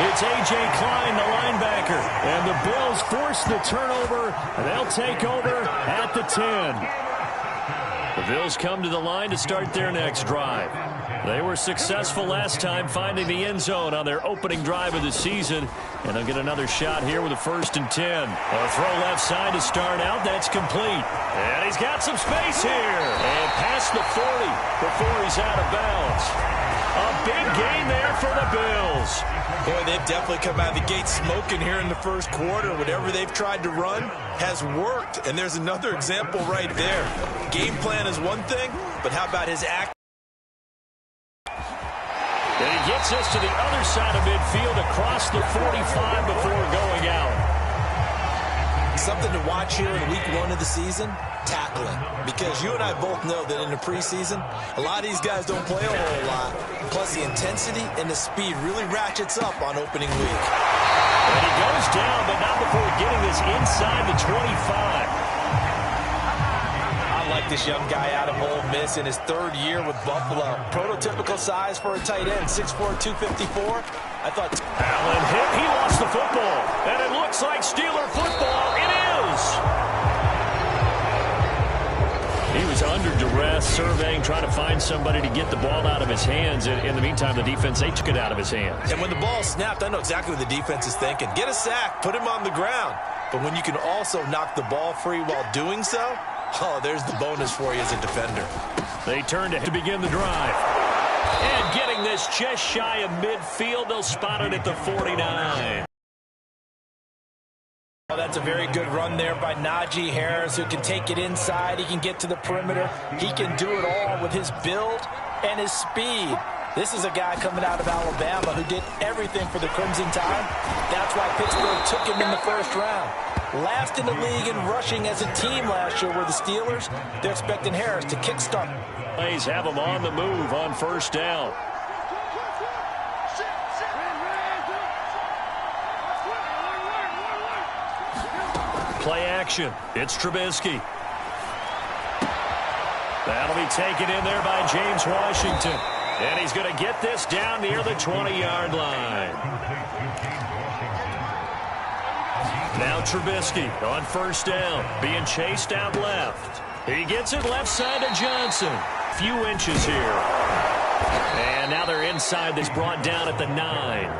It's A.J. Klein, the linebacker. And the Bills force the turnover, and they'll take over at the 10. The Bills come to the line to start their next drive. They were successful last time finding the end zone on their opening drive of the season, and they'll get another shot here with a 1st and 10. A throw left side to start out. That's complete. And he's got some space here. And past the 40 before he's out of bounds. A big gain there for the Bills. Boy, they've definitely come out of the gate smoking here in the first quarter. Whatever they've tried to run has worked, and there's another example right there. Game plan is one thing, but how about his act? And he gets us to the other side of midfield across the 45 before going out. Something to watch here in week 1 of the season, tackling. Because you and I both know that in the preseason, a lot of these guys don't play a whole lot. Plus, the intensity and the speed really ratchets up on opening week. And he goes down, but not before getting this inside the 25. I like this young guy out of Ole Miss in his 3rd year with Buffalo. Prototypical size for a tight end, 6'4", 254. I thought Allen hit. He lost the football. And it looks like Steeler football. It is. He was under duress, surveying, trying to find somebody to get the ball out of his hands. In the meantime, the defense, they took it out of his hands. And when the ball snapped, I know exactly what the defense is thinking. Get a sack, put him on the ground. But when you can also knock the ball free while doing so, oh, there's the bonus for you as a defender. They turn to begin the drive. And getting this just shy of midfield, they'll spot it at the 49. Oh, that's a very good run there by Najee Harris, who can take it inside. He can get to the perimeter. He can do it all with his build and his speed. This is a guy coming out of Alabama who did everything for the Crimson Tide. That's why Pittsburgh took him in the 1st round. Last in the league in rushing as a team last year were the Steelers. They're expecting Harris to kickstart. Plays have him on the move on 1st down. Play action. It's Trubisky. That'll be taken in there by James Washington. And he's going to get this down near the 20-yard line. Now Trubisky on 1st down, being chased out left. He gets it left side to Johnson. Few inches here. And now they're inside. This brought down at the 9.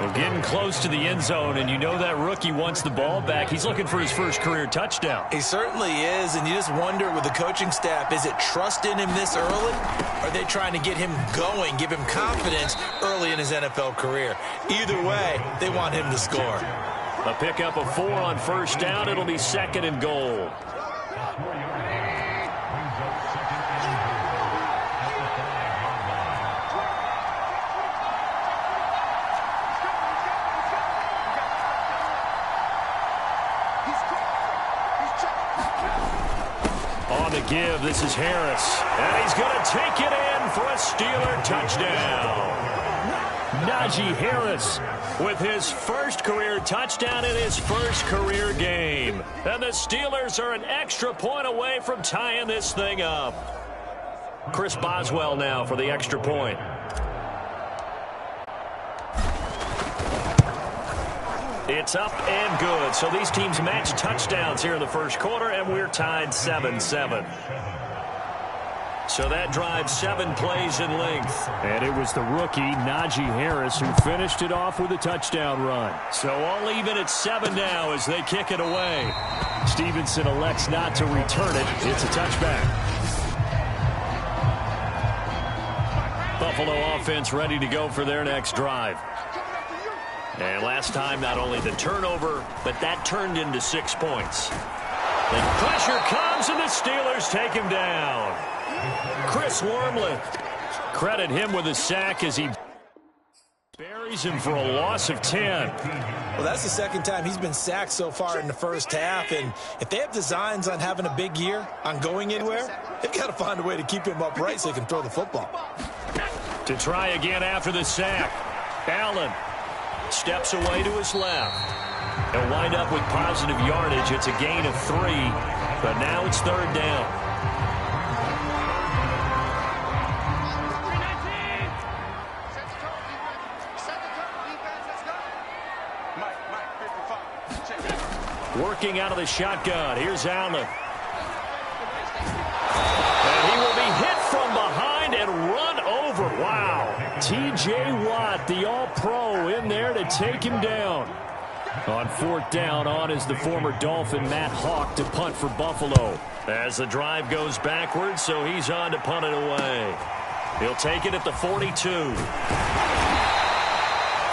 We're getting close to the end zone, and you know that rookie wants the ball back. He's looking for his first career touchdown. He certainly is, and you just wonder with the coaching staff, is it trust in him this early? Or are they trying to get him going, give him confidence early in his NFL career? Either way, they want him to score. A pickup of 4 on 1st down. It'll be 2nd and goal. On the give, this is Harris. And he's going to take it in for a Steeler touchdown. Najee Harris with his first career touchdown in his first career game. And the Steelers are an extra point away from tying this thing up. Chris Boswell now for the extra point. It's up and good. So these teams match touchdowns here in the first quarter, and we're tied 7-7. So that drives 7 plays in length. And it was the rookie, Najee Harris, who finished it off with a touchdown run. So all even at 7 now as they kick it away. Stevenson elects not to return it. It's a touchback. Buffalo offense ready to go for their next drive. And last time, not only the turnover, but that turned into 6 points. Then pressure comes, and the Steelers take him down. Chris Wormley, credit him with a sack as he buries him for a loss of 10. Well, that's the 2nd time he's been sacked so far in the first half. And if they have designs on having a big year, on going anywhere, they've got to find a way to keep him upright so he can throw the football. To try again after the sack, Allen steps away to his left. He'll wind up with positive yardage. It's a gain of 3, but now it's 3rd down. Working out of the shotgun. Here's Allen. And he will be hit from behind and run over. Wow. T.J. Watt, the All-Pro, in there to take him down. On 4th down, on is the former Dolphin Matt Hawk to punt for Buffalo. As the drive goes backwards, so he's on to punt it away. He'll take it at the 42.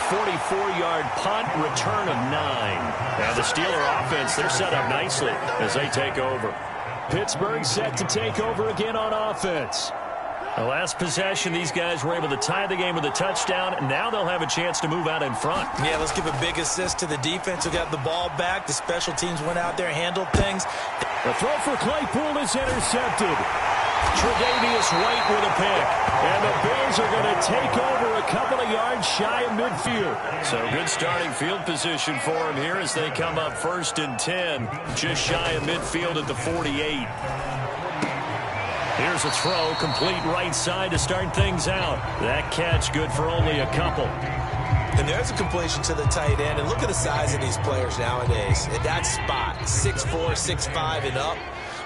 44-yard punt, return of 9. And the Steeler offense, they're set up nicely as they take over. Pittsburgh set to take over again on offense. The last possession, these guys were able to tie the game with a touchdown, and now they'll have a chance to move out in front. Yeah, let's give a big assist to the defense who got the ball back. The special teams went out there and handled things. The throw for Claypool is intercepted. Tre'Davious White with a pick. And the Bills are going to take over a couple of yards shy of midfield. So good starting field position for them here as they come up 1st and 10. Just shy of midfield at the 48. Here's a throw, complete right side to start things out. That catch good for only a couple. And there's a completion to the tight end. And look at the size of these players nowadays. At that spot, 6'4", 6'5", and up.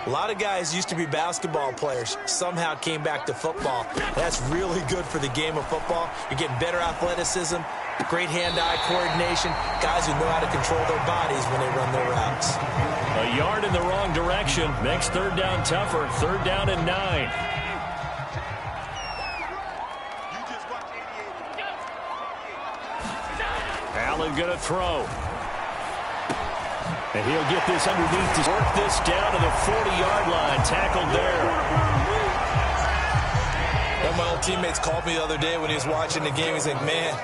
A lot of guys used to be basketball players, somehow came back to football. That's really good for the game of football. You're getting better athleticism, great hand-eye coordination, guys who know how to control their bodies when they run their routes. A yard in the wrong direction makes 3rd down tougher. 3rd down and 9. Allen going to throw. And he'll get this underneath to work this down to the 40-yard line. Tackled there. One of my old teammates called me the other day when he was watching the game. He's like, man,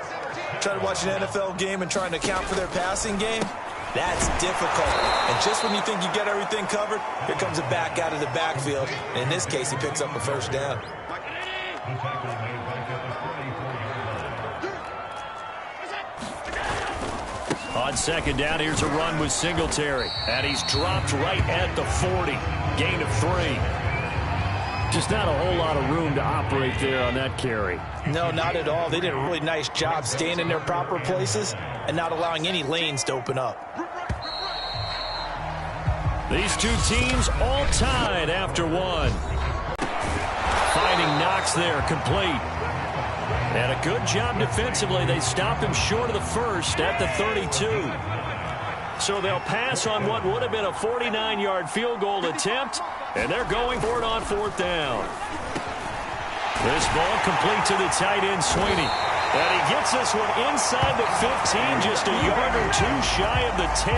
trying to watch an NFL game and trying to account for their passing game? That's difficult. And just when you think you get everything covered, here comes a back out of the backfield. And in this case, he picks up a 1st down. On 2nd down, here's a run with Singletary. And he's dropped right at the 40. Gain of 3. Just not a whole lot of room to operate there on that carry. No, not at all. They did a really nice job staying in their proper places and not allowing any lanes to open up. These two teams all tied after 1. Finding Knox there, complete. And a good job defensively. They stopped him short of the 1st at the 32. So they'll pass on what would have been a 49-yard field goal attempt, and they're going for it on 4th down. This ball complete to the tight end, Sweeney. And he gets this one inside the 15, just a yard or 2 shy of the 10.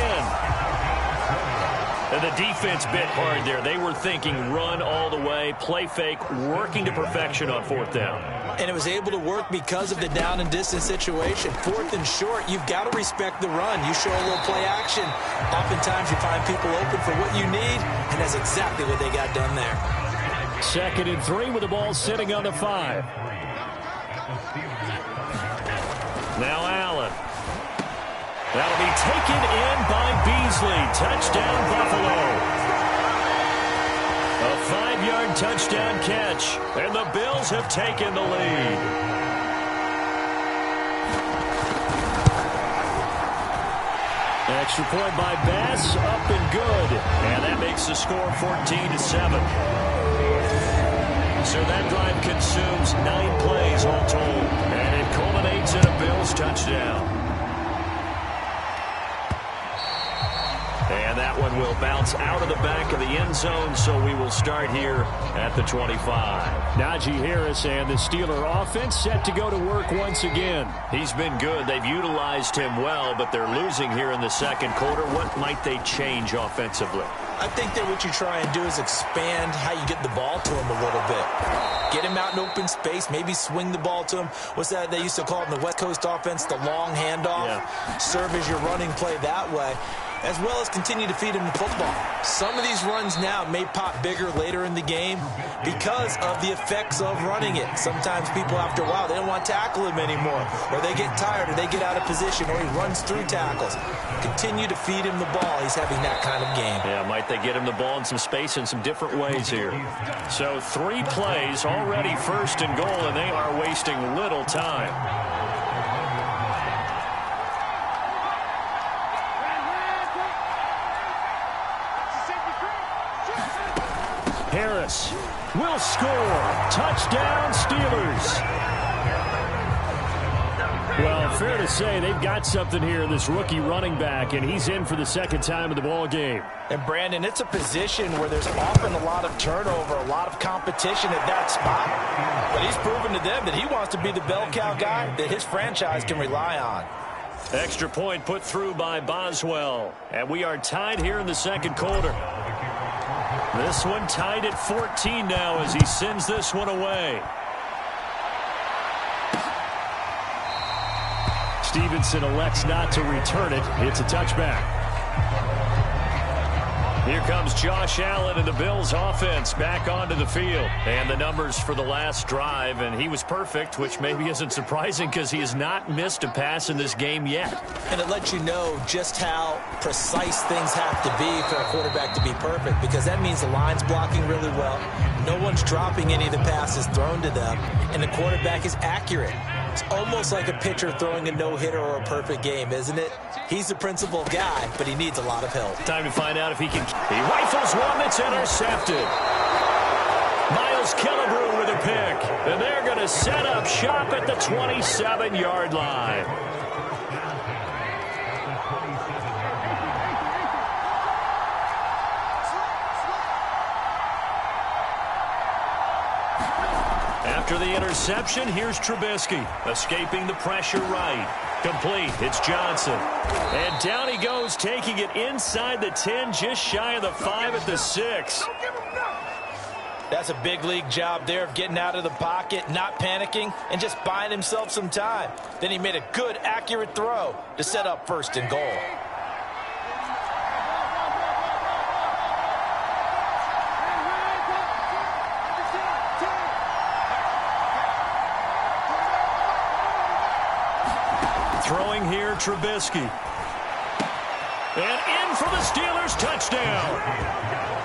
And the defense bit hard there. They were thinking run all the way, play fake, working to perfection on 4th down. And it was able to work because of the down and distance situation. 4th and short, you've got to respect the run. You show a little play action. Oftentimes you find people open for what you need, and that's exactly what they got done there. 2nd and 3 with the ball sitting on the 5. Now Allen. That'll be taken in by Beasley. Touchdown, Buffalo. A 5-yard touchdown catch, and the Bills have taken the lead. Extra point by Bass, up and good. And that makes the score 14-7. So that drive consumes 9 plays all told, and it culminates in a Bills touchdown. And that one will bounce out of the back of the end zone, so we will start here at the 25. Najee Harris and the Steeler offense set to go to work once again. He's been good. They've utilized him well, but they're losing here in the 2nd quarter. What might they change offensively? I think that what you try and do is expand how you get the ball to him a little bit. Get him out in open space, maybe swing the ball to him. What's that they used to call it in the West Coast offense, the long handoff? Yeah. Serve as your running play that way, as well as continue to feed him the football. Some of these runs now may pop bigger later in the game because of the effects of running it. Sometimes people, after a while, they don't want to tackle him anymore, or they get tired, or they get out of position, or he runs through tackles. Continue to feed him the ball. He's having that kind of game. Yeah, might they get him the ball in some space in some different ways here. So 3 plays, already 1st and goal, and they are wasting little time. Harris will score. Touchdown, Steelers. Well, fair to say they've got something here in this rookie running back, and he's in for the second time in the ball game. And, Brandon, it's a position where there's often a lot of turnover, a lot of competition at that spot. But he's proven to them that he wants to be the bell cow guy that his franchise can rely on. Extra point put through by Boswell. And we are tied here in the second quarter. This one tied at 14 now as he sends this one away. Stevenson elects not to return it. It's a touchback. Here comes Josh Allen and the Bills offense back onto the field. And the numbers for the last drive, and he was perfect, which maybe isn't surprising because he has not missed a pass in this game yet. And it lets you know just how precise things have to be for a quarterback to be perfect, because that means the line's blocking really well. No one's dropping any of the passes thrown to them, and the quarterback is accurate. It's almost like a pitcher throwing a no-hitter or a perfect game, isn't it? He's the principal guy, but he needs a lot of help. Time to find out if he can. He rifles one that's intercepted. Miles Killebrew with a pick. And they're going to set up shop at the 27-yard line. After the interception, here's Trubisky, escaping the pressure right. Complete. It's Johnson. And down he goes, taking it inside the 10, just shy of the 5 at the 6. That's a big league job there of getting out of the pocket, not panicking, and just buying himself some time. Then he made a good, accurate throw to set up first and goal. Throwing here, Trubisky. And in for the Steelers, touchdown.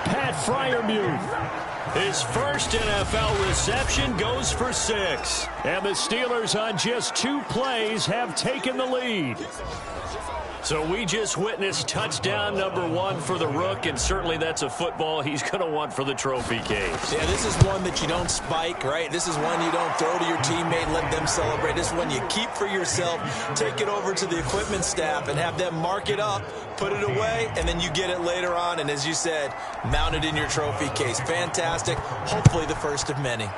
Pat Freiermuth. His first NFL reception goes for 6. And the Steelers on just 2 plays have taken the lead. So we just witnessed touchdown number 1 for the Rook, and certainly that's a football he's going to want for the trophy case. Yeah, this is one that you don't spike, right? This is one you don't throw to your teammate and let them celebrate. This is one you keep for yourself, take it over to the equipment staff and have them mark it up, put it away, and then you get it later on. And as you said, mount it in your trophy case. Fantastic. Hopefully the first of many.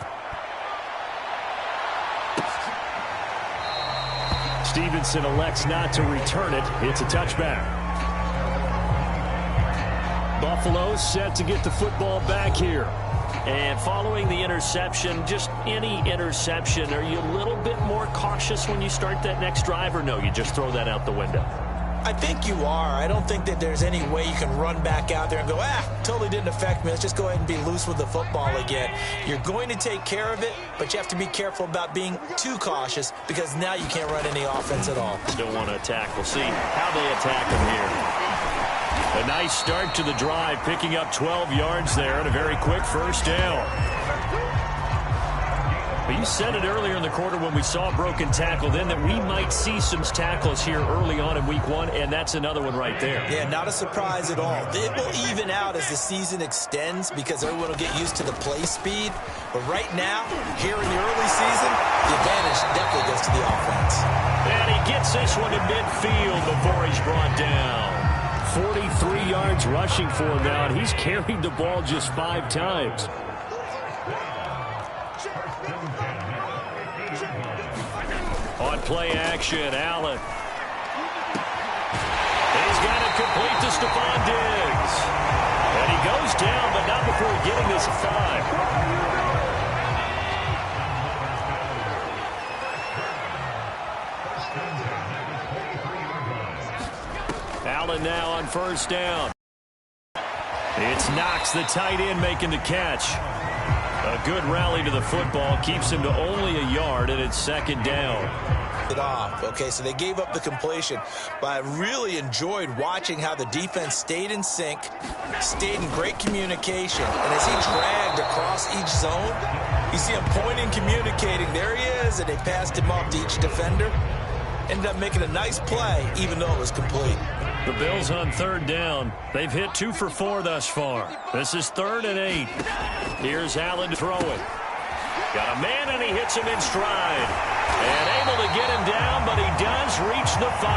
Stevenson elects not to return it. It's a touchback. Buffalo set to get the football back here. And following the interception, just any interception, are you a little bit more cautious when you start that next drive, or no, you just throw that out the window? I think you are. I don't think that there's any way you can run back out there and go, totally didn't affect me. Let's just go ahead and be loose with the football again. You're going to take care of it, but you have to be careful about being too cautious, because now you can't run any offense at all. Still want to attack. We'll see how they attack him here. A nice start to the drive, picking up 12 yards there and a very quick first down. But you said it earlier in the quarter when we saw a broken tackle then that we might see some tackles here early on in week 1, and that's another one right there. Yeah, not a surprise at all. It will even out as the season extends because everyone will get used to the play speed. But right now, here in the early season, the advantage definitely goes to the offense. And he gets this one to midfield before he's brought down. 43 yards rushing for him now, and he's carried the ball just 5 times. On play action, Allen. He's got it complete to Stephon Diggs. And he goes down, but not before getting this 5. Allen now on first down. It's Knox, the tight end, making the catch. A good rally to the football keeps him to only a yard, and it's second down. It off. Okay, so they gave up the completion, but I really enjoyed watching how the defense stayed in sync, stayed in great communication, and as he dragged across each zone, you see him pointing, communicating. There he is, and they passed him off to each defender. Ended up making a nice play, even though it was complete. The Bills on third down. They've hit 2 for 4 thus far. This is 3rd and 8. Here's Allen to throw it. Got a man, and he hits him in stride. And able to get him down, but he does reach the 5.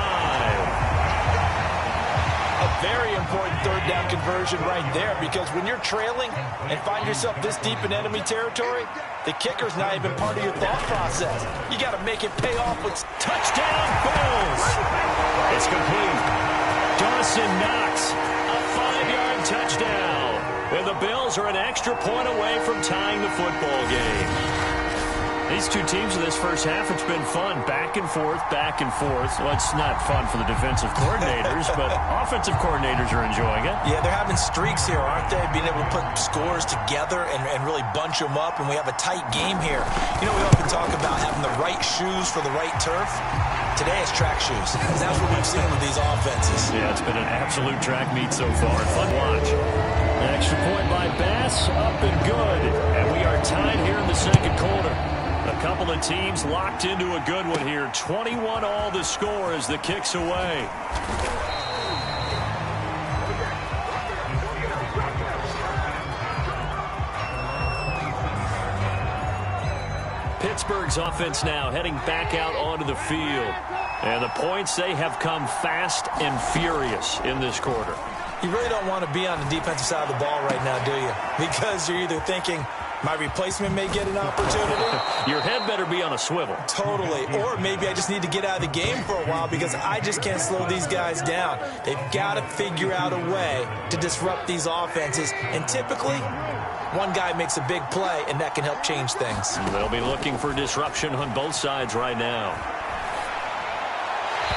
A very important third down conversion right there, because when you're trailing and find yourself this deep in enemy territory, the kicker's not even part of your thought process. You got to make it pay off with touchdown Bills. It's complete. Dawson Knox, a 5-yard touchdown. And the Bills are an extra point away from tying the football game. These two teams in this first half, it's been fun. Back and forth, back and forth. Well, it's not fun for the defensive coordinators, but offensive coordinators are enjoying it. Yeah, they're having streaks here, aren't they? Being able to put scores together and really bunch them up, and we have a tight game here. You know, we often talk about having the right shoes for the right turf. Today it's track shoes. That's what we've seen with these offenses. Yeah, it's been an absolute track meet so far. Fun watch. An extra point by Bass, up and good. And we are tied here in the second quarter. A couple of teams locked into a good one here. 21 all the score as the kick's away. Pittsburgh's offense now heading back out onto the field. And the points, they have come fast and furious in this quarter. You really don't want to be on the defensive side of the ball right now, do you? Because you're either thinking, my replacement may get an opportunity. Your head better be on a swivel. Totally. Or maybe I just need to get out of the game for a while because I just can't slow these guys down. They've got to figure out a way to disrupt these offenses. And typically, one guy makes a big play, and that can help change things. They'll be looking for disruption on both sides right now.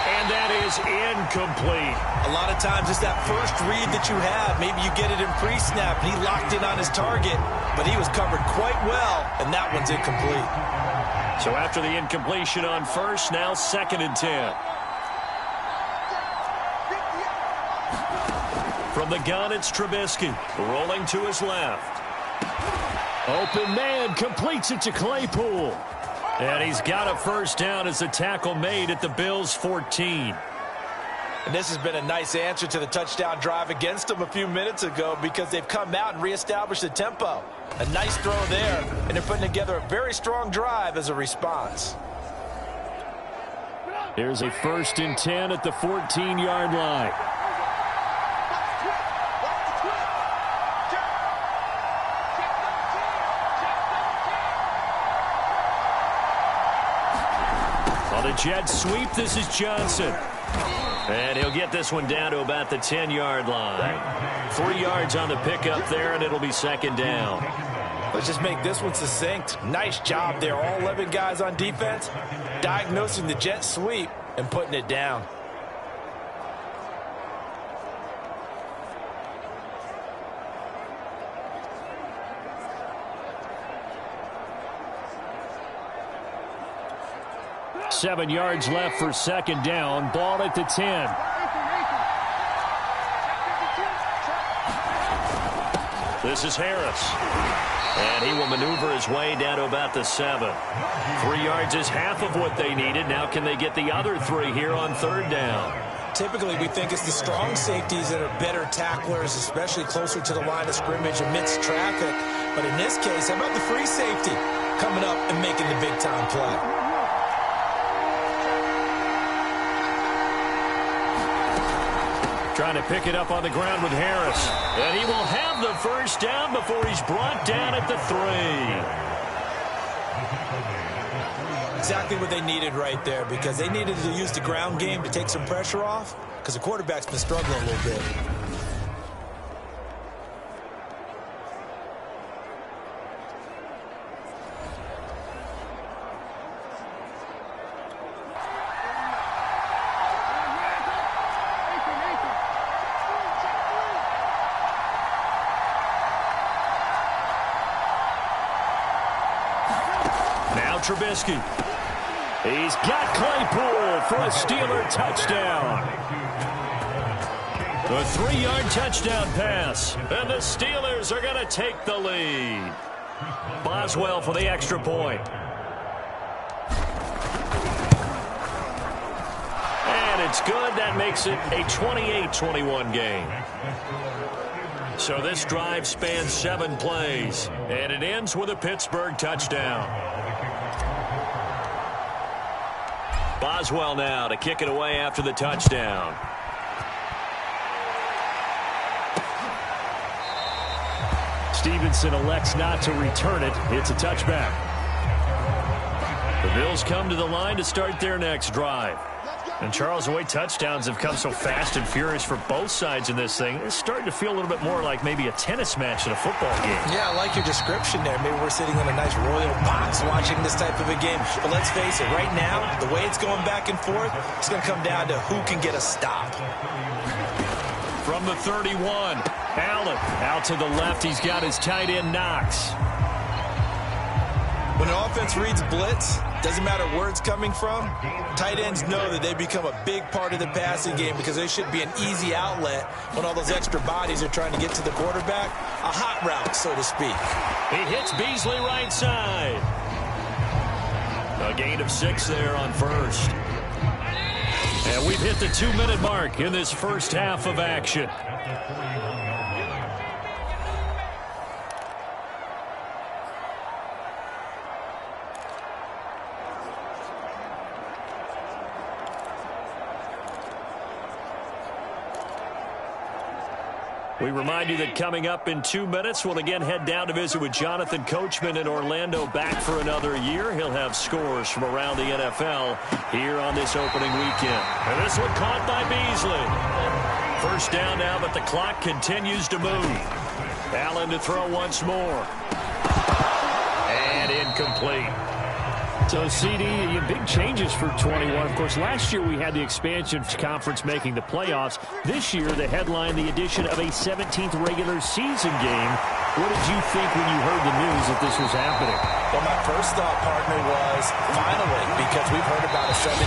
And that is incomplete. A lot of times it's that first read that you have. Maybe you get it in pre-snap, and he locked in on his target, but he was covered quite well, and that one's incomplete. So after the incompletion on first, now 2nd and 10. From the gun, it's Trubisky, rolling to his left. Open man, completes it to Claypool. And he's got a first down as the tackle made at the Bills' 14. And this has been a nice answer to the touchdown drive against them a few minutes ago because they've come out and reestablished the tempo. A nice throw there, and they're putting together a very strong drive as a response. Here's a 1st and 10 at the 14-yard line. On the jet sweep, this is Johnson. And he'll get this one down to about the 10-yard line. 3 yards on the pickup there, and it'll be 2nd down. Let's just make this one succinct. Nice job there. All 11 guys on defense diagnosing the jet sweep and putting it down. Seven yards left for 2nd down. Ball at the 10. This is Harris. And he will maneuver his way down to about the 7. 3 yards is half of what they needed. Now can they get the other 3 here on 3rd down? Typically, we think it's the strong safeties that are better tacklers, especially closer to the line of scrimmage amidst traffic. But in this case, how about the free safety coming up and making the big-time play? Trying to pick it up on the ground with Harris. And he will have the first down before he's brought down at the 3. Exactly what they needed right there, because they needed to use the ground game to take some pressure off, because the quarterback's been struggling a little bit. Trubisky. He's got Claypool for a Steeler touchdown. A 3-yard touchdown pass. And the Steelers are going to take the lead. Boswell for the extra point. And It's good. That makes it a 28-21 game. So this drive spans 7 plays, and it ends with a Pittsburgh touchdown. Boswell now to kick it away after the touchdown. Stevenson elects not to return it. It's a touchback. The Bills come to the line to start their next drive. And Charles, the way touchdowns have come so fast and furious for both sides in this thing, it's starting to feel a little bit more like maybe a tennis match than a football game. Yeah, I like your description there. Maybe we're sitting in a nice royal box watching this type of a game. But let's face it, right now, the way it's going back and forth, it's going to come down to who can get a stop. From the 31, Allen out to the left. He's got his tight end Knox. When an offense reads blitz, doesn't matter where it's coming from, tight ends know that they become a big part of the passing game because they should be an easy outlet when all those extra bodies are trying to get to the quarterback. A hot route, so to speak. He hits Beasley right side. A gain of 6 there on first. And we've hit the 2-minute mark in this first half of action. We remind you that coming up in 2 minutes, we'll again head down to visit with Jonathan Coachman in Orlando, back for another year. He'll have scores from around the NFL here on this opening weekend. And this one caught by Beasley. First down now, but the clock continues to move. Allen to throw once more. And incomplete. So, CD, big changes for 21. Of course, last year we had the expansion conference making the playoffs. This year, the headline, the addition of a 17th regular season game. What did you think when you heard the news that this was happening? Well, my first thought, partner, was finally, because we've heard about a